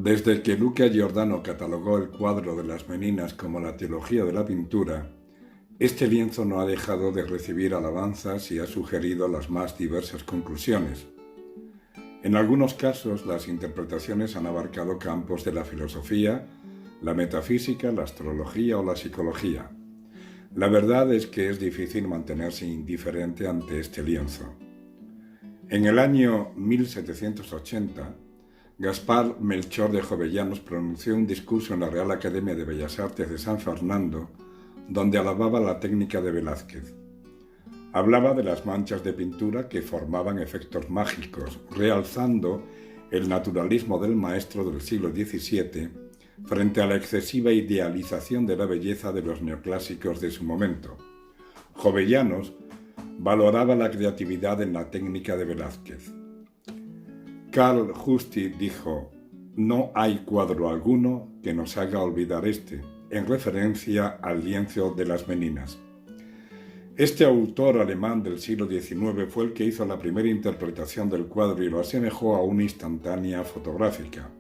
Desde que Luca Giordano catalogó el cuadro de las Meninas como la teología de la pintura, este lienzo no ha dejado de recibir alabanzas y ha sugerido las más diversas conclusiones. En algunos casos, las interpretaciones han abarcado campos de la filosofía, la metafísica, la astrología o la psicología. La verdad es que es difícil mantenerse indiferente ante este lienzo. En el año 1780, Gaspar Melchor de Jovellanos pronunció un discurso en la Real Academia de Bellas Artes de San Fernando, donde alababa la técnica de Velázquez. Hablaba de las manchas de pintura que formaban efectos mágicos, realzando el naturalismo del maestro del siglo XVII frente a la excesiva idealización de la belleza de los neoclásicos de su momento. Jovellanos valoraba la creatividad en la técnica de Velázquez. Karl Justi dijo: «No hay cuadro alguno que nos haga olvidar este», en referencia al lienzo de las Meninas. Este autor alemán del siglo XIX fue el que hizo la primera interpretación del cuadro y lo asemejó a una instantánea fotográfica.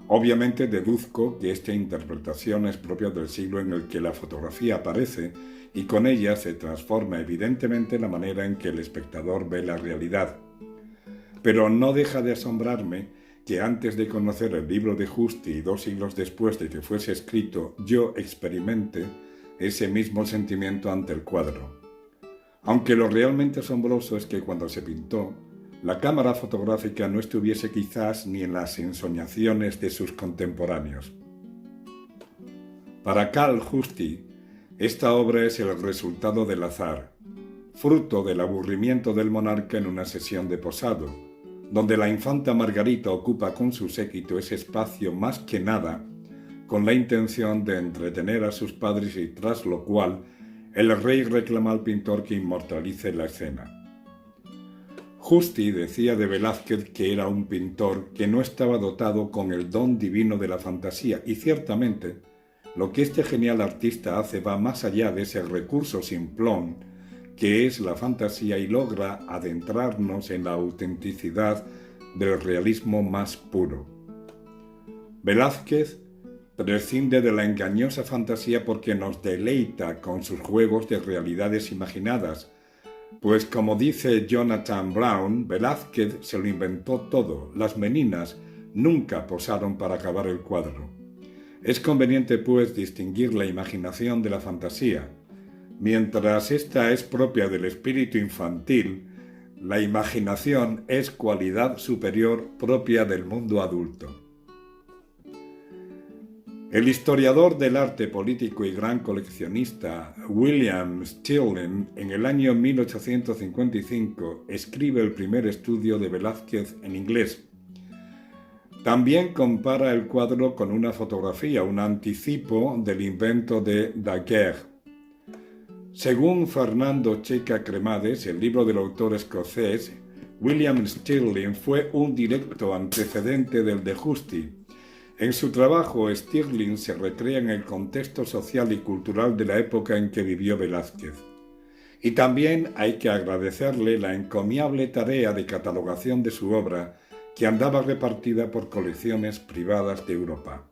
Obviamente deduzco que esta interpretación es propia del siglo en el que la fotografía aparece y con ella se transforma evidentemente la manera en que el espectador ve la realidad. Pero no deja de asombrarme que antes de conocer el libro de Justi y 2 siglos después de que fuese escrito, yo experimente ese mismo sentimiento ante el cuadro. Aunque lo realmente asombroso es que cuando se pintó, la cámara fotográfica no estuviese quizás ni en las ensoñaciones de sus contemporáneos. Para Karl Justi, esta obra es el resultado del azar, fruto del aburrimiento del monarca en una sesión de posado, donde la infanta Margarita ocupa con su séquito ese espacio más que nada con la intención de entretener a sus padres y tras lo cual el rey reclama al pintor que inmortalice la escena. Justi decía de Velázquez que era un pintor que no estaba dotado con el don divino de la fantasía y ciertamente lo que este genial artista hace va más allá de ese recurso simplón que es la fantasía y logra adentrarnos en la autenticidad del realismo más puro. Velázquez prescinde de la engañosa fantasía porque nos deleita con sus juegos de realidades imaginadas, pues como dice Jonathan Brown, Velázquez se lo inventó todo, las Meninas nunca posaron para acabar el cuadro. Es conveniente, pues, distinguir la imaginación de la fantasía. Mientras esta es propia del espíritu infantil, la imaginación es cualidad superior propia del mundo adulto. El historiador del arte político y gran coleccionista William Stirling, en el año 1855, escribe el primer estudio de Velázquez en inglés. También compara el cuadro con una fotografía, un anticipo del invento de Daguerre. Según Fernando Checa Cremades, el libro del autor escocés, William Stirling fue un directo antecedente del de Justi. En su trabajo, Stirling se recrea en el contexto social y cultural de la época en que vivió Velázquez. Y también hay que agradecerle la encomiable tarea de catalogación de su obra, que andaba repartida por colecciones privadas de Europa.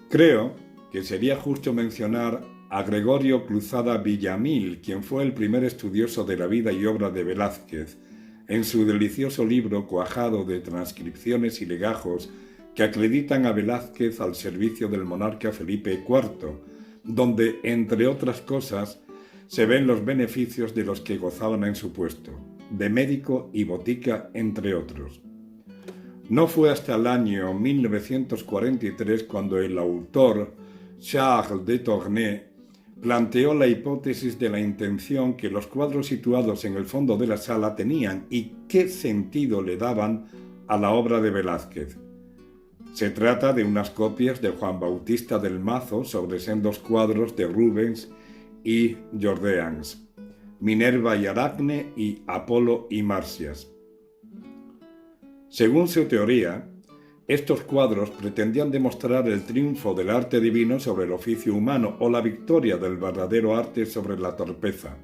Creo que sería justo mencionar a Gregorio Cruzada Villamil, quien fue el primer estudioso de la vida y obra de Velázquez, en su delicioso libro cuajado de transcripciones y legajos que acreditan a Velázquez al servicio del monarca Felipe IV, donde, entre otras cosas, se ven los beneficios de los que gozaban en su puesto, de médico y botica, entre otros. No fue hasta el año 1943 cuando el autor Charles de Tournai planteó la hipótesis de la intención que los cuadros situados en el fondo de la sala tenían y qué sentido le daban a la obra de Velázquez. Se trata de unas copias de Juan Bautista del Mazo sobre sendos cuadros de Rubens y Jordaens, Minerva y Aracne y Apolo y Marcias. Según su teoría, estos cuadros pretendían demostrar el triunfo del arte divino sobre el oficio humano o la victoria del verdadero arte sobre la torpeza,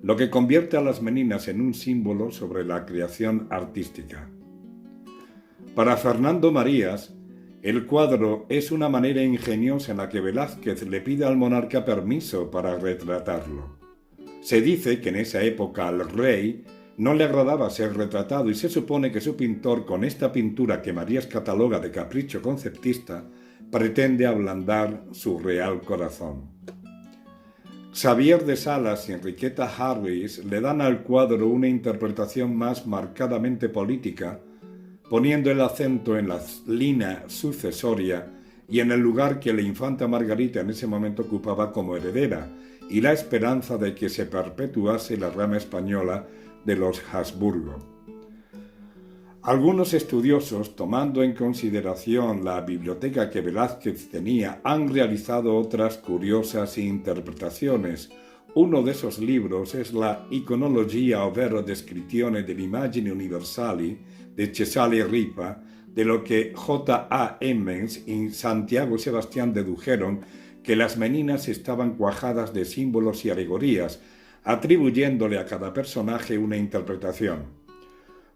lo que convierte a las Meninas en un símbolo sobre la creación artística. Para Fernando Marías, el cuadro es una manera ingeniosa en la que Velázquez le pide al monarca permiso para retratarlo. Se dice que en esa época al rey no le agradaba ser retratado y se supone que su pintor, con esta pintura que Marías cataloga de capricho conceptista, pretende ablandar su real corazón. Xavier de Salas y Enriqueta Harris le dan al cuadro una interpretación más marcadamente política, poniendo el acento en la línea sucesoria y en el lugar que la infanta Margarita en ese momento ocupaba como heredera, y la esperanza de que se perpetuase la rama española de los Habsburgo. Algunos estudiosos, tomando en consideración la biblioteca que Velázquez tenía, han realizado otras curiosas interpretaciones. Uno de esos libros es la Iconologia ovvero descrizione delle immagini universali de Cesare Ripa, de lo que J. A. Emmons y Santiago Sebastián dedujeron que las meninas estaban cuajadas de símbolos y alegorías, atribuyéndole a cada personaje una interpretación.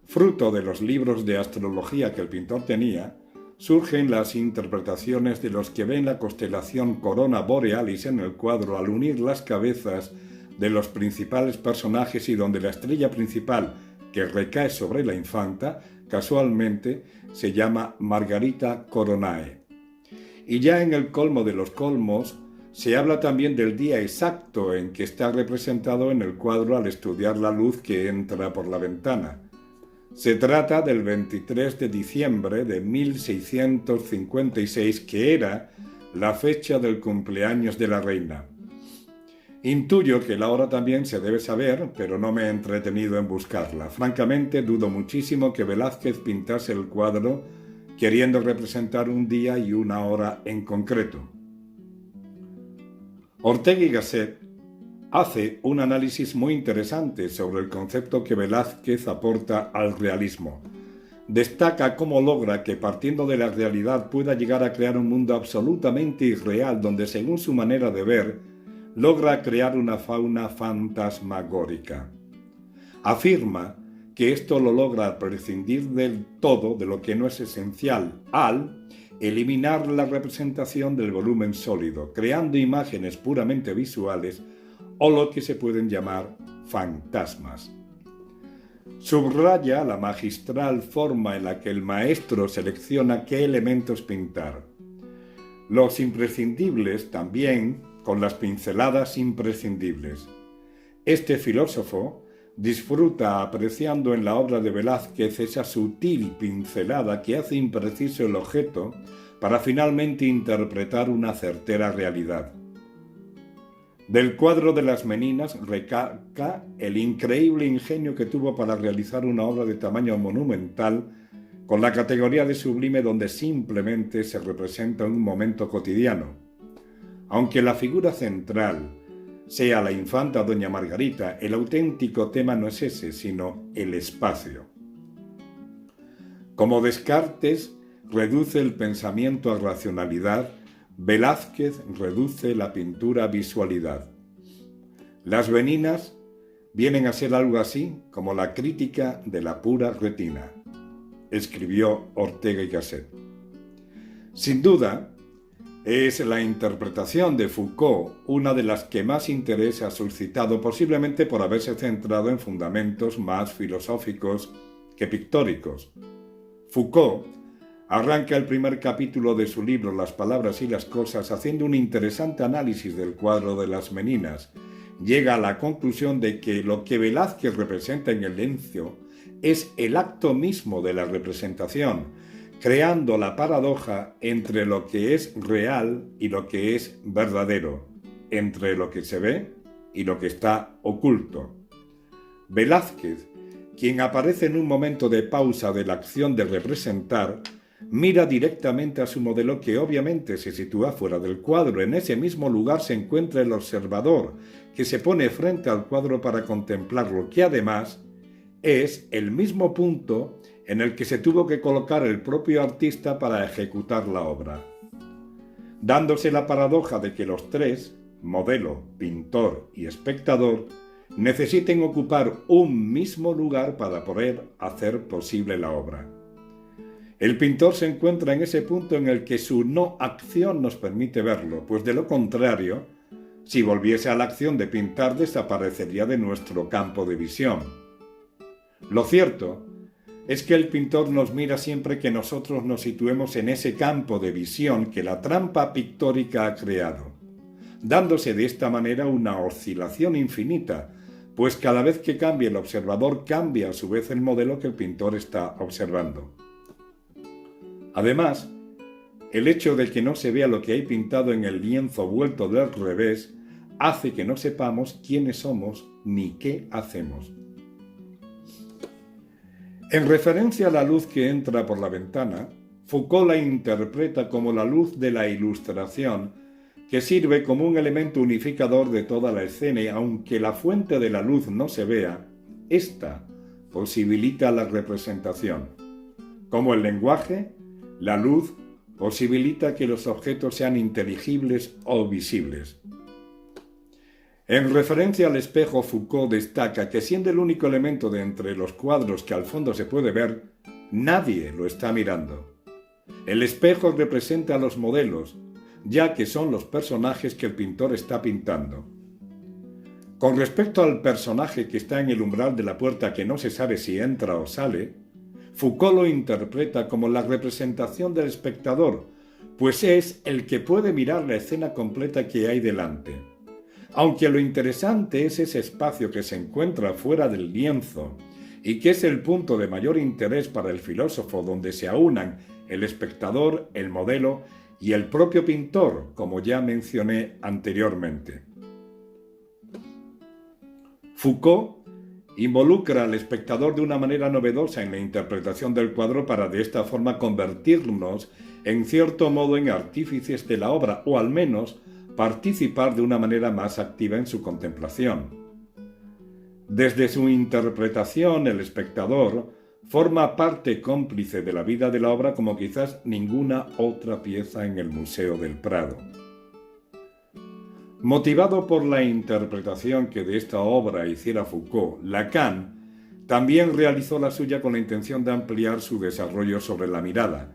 Fruto de los libros de astrología que el pintor tenía, surgen las interpretaciones de los que ven la constelación Corona Borealis en el cuadro al unir las cabezas de los principales personajes y donde la estrella principal, que recae sobre la infanta, casualmente se llama Margarita Coronae. Y ya en el colmo de los colmos, se habla también del día exacto en que está representado en el cuadro al estudiar la luz que entra por la ventana. Se trata del 23 de diciembre de 1656, que era la fecha del cumpleaños de la reina. Intuyo que la hora también se debe saber, pero no me he entretenido en buscarla. Francamente, dudo muchísimo que Velázquez pintase el cuadro queriendo representar un día y una hora en concreto. Ortega y Gasset hace un análisis muy interesante sobre el concepto que Velázquez aporta al realismo. Destaca cómo logra que, partiendo de la realidad, pueda llegar a crear un mundo absolutamente irreal donde, según su manera de ver, logra crear una fauna fantasmagórica. Afirma que esto lo logra al prescindir del todo de lo que no es esencial, al eliminar la representación del volumen sólido, creando imágenes puramente visuales o lo que se pueden llamar fantasmas. Subraya la magistral forma en la que el maestro selecciona qué elementos pintar. Los imprescindibles también con las pinceladas imprescindibles. Este filósofo disfruta apreciando en la obra de Velázquez esa sutil pincelada que hace impreciso el objeto para finalmente interpretar una certera realidad. Del cuadro de las Meninas recalca el increíble ingenio que tuvo para realizar una obra de tamaño monumental con la categoría de sublime donde simplemente se representa un momento cotidiano. Aunque la figura central sea la infanta doña Margarita, el auténtico tema no es ese, sino el espacio. Como Descartes reduce el pensamiento a racionalidad, Velázquez reduce la pintura a visualidad. Las Meninas vienen a ser algo así como la crítica de la pura retina, escribió Ortega y Gasset. Sin duda, es la interpretación de Foucault una de las que más interés ha suscitado, posiblemente por haberse centrado en fundamentos más filosóficos que pictóricos. Foucault arranca el primer capítulo de su libro Las palabras y las cosas haciendo un interesante análisis del cuadro de las Meninas. Llega a la conclusión de que lo que Velázquez representa en el lienzo es el acto mismo de la representación, creando la paradoja entre lo que es real y lo que es verdadero, entre lo que se ve y lo que está oculto. Velázquez, quien aparece en un momento de pausa de la acción de representar, mira directamente a su modelo que obviamente se sitúa fuera del cuadro. En ese mismo lugar se encuentra el observador, que se pone frente al cuadro para contemplarlo, que además es el mismo punto en el que se tuvo que colocar el propio artista para ejecutar la obra. Dándose la paradoja de que los tres, modelo, pintor y espectador, necesiten ocupar un mismo lugar para poder hacer posible la obra. El pintor se encuentra en ese punto en el que su no acción nos permite verlo, pues de lo contrario, si volviese a la acción de pintar, desaparecería de nuestro campo de visión. Lo cierto es que el pintor nos mira siempre que nosotros nos situemos en ese campo de visión que la trampa pictórica ha creado, dándose de esta manera una oscilación infinita, pues cada vez que cambia el observador cambia a su vez el modelo que el pintor está observando. Además, el hecho de que no se vea lo que hay pintado en el lienzo vuelto del revés hace que no sepamos quiénes somos ni qué hacemos. En referencia a la luz que entra por la ventana, Foucault la interpreta como la luz de la ilustración, que sirve como un elemento unificador de toda la escena y aunque la fuente de la luz no se vea, ésta posibilita la representación. Como el lenguaje, la luz posibilita que los objetos sean inteligibles o visibles. En referencia al espejo, Foucault destaca que siendo el único elemento de entre los cuadros que al fondo se puede ver, nadie lo está mirando. El espejo representa a los modelos, ya que son los personajes que el pintor está pintando. Con respecto al personaje que está en el umbral de la puerta que no se sabe si entra o sale, Foucault lo interpreta como la representación del espectador, pues es el que puede mirar la escena completa que hay delante. Aunque lo interesante es ese espacio que se encuentra fuera del lienzo y que es el punto de mayor interés para el filósofo donde se aunan el espectador, el modelo y el propio pintor, como ya mencioné anteriormente. Foucault involucra al espectador de una manera novedosa en la interpretación del cuadro para de esta forma convertirnos en cierto modo en artífices de la obra o al menos participar de una manera más activa en su contemplación. Desde su interpretación, el espectador forma parte cómplice de la vida de la obra como quizás ninguna otra pieza en el Museo del Prado. Motivado por la interpretación que de esta obra hiciera Foucault, Lacan también realizó la suya con la intención de ampliar su desarrollo sobre la mirada.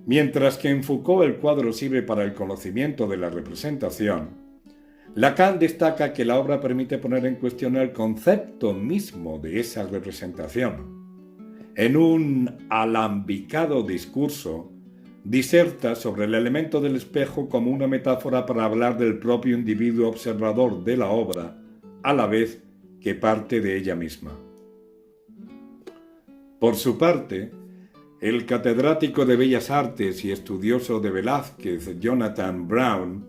Mientras que en Foucault el cuadro sirve para el conocimiento de la representación, Lacan destaca que la obra permite poner en cuestión el concepto mismo de esa representación. En un alambicado discurso, diserta sobre el elemento del espejo como una metáfora para hablar del propio individuo observador de la obra, a la vez que parte de ella misma. Por su parte, el catedrático de Bellas Artes y estudioso de Velázquez, Jonathan Brown,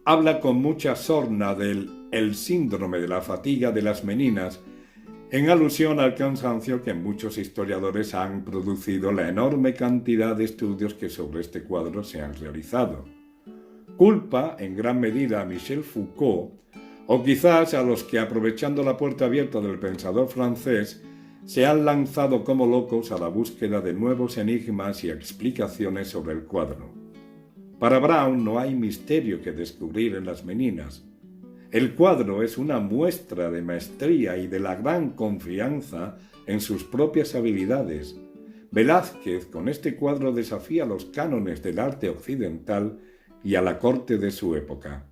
habla con mucha sorna del síndrome de la fatiga de las meninas, en alusión al cansancio que muchos historiadores han producido la enorme cantidad de estudios que sobre este cuadro se han realizado. Culpa, en gran medida, a Michel Foucault, o quizás a los que, aprovechando la puerta abierta del pensador francés, se han lanzado como locos a la búsqueda de nuevos enigmas y explicaciones sobre el cuadro. Para Brown no hay misterio que descubrir en las meninas. El cuadro es una muestra de maestría y de la gran confianza en sus propias habilidades. Velázquez con este cuadro desafía los cánones del arte occidental y a la corte de su época.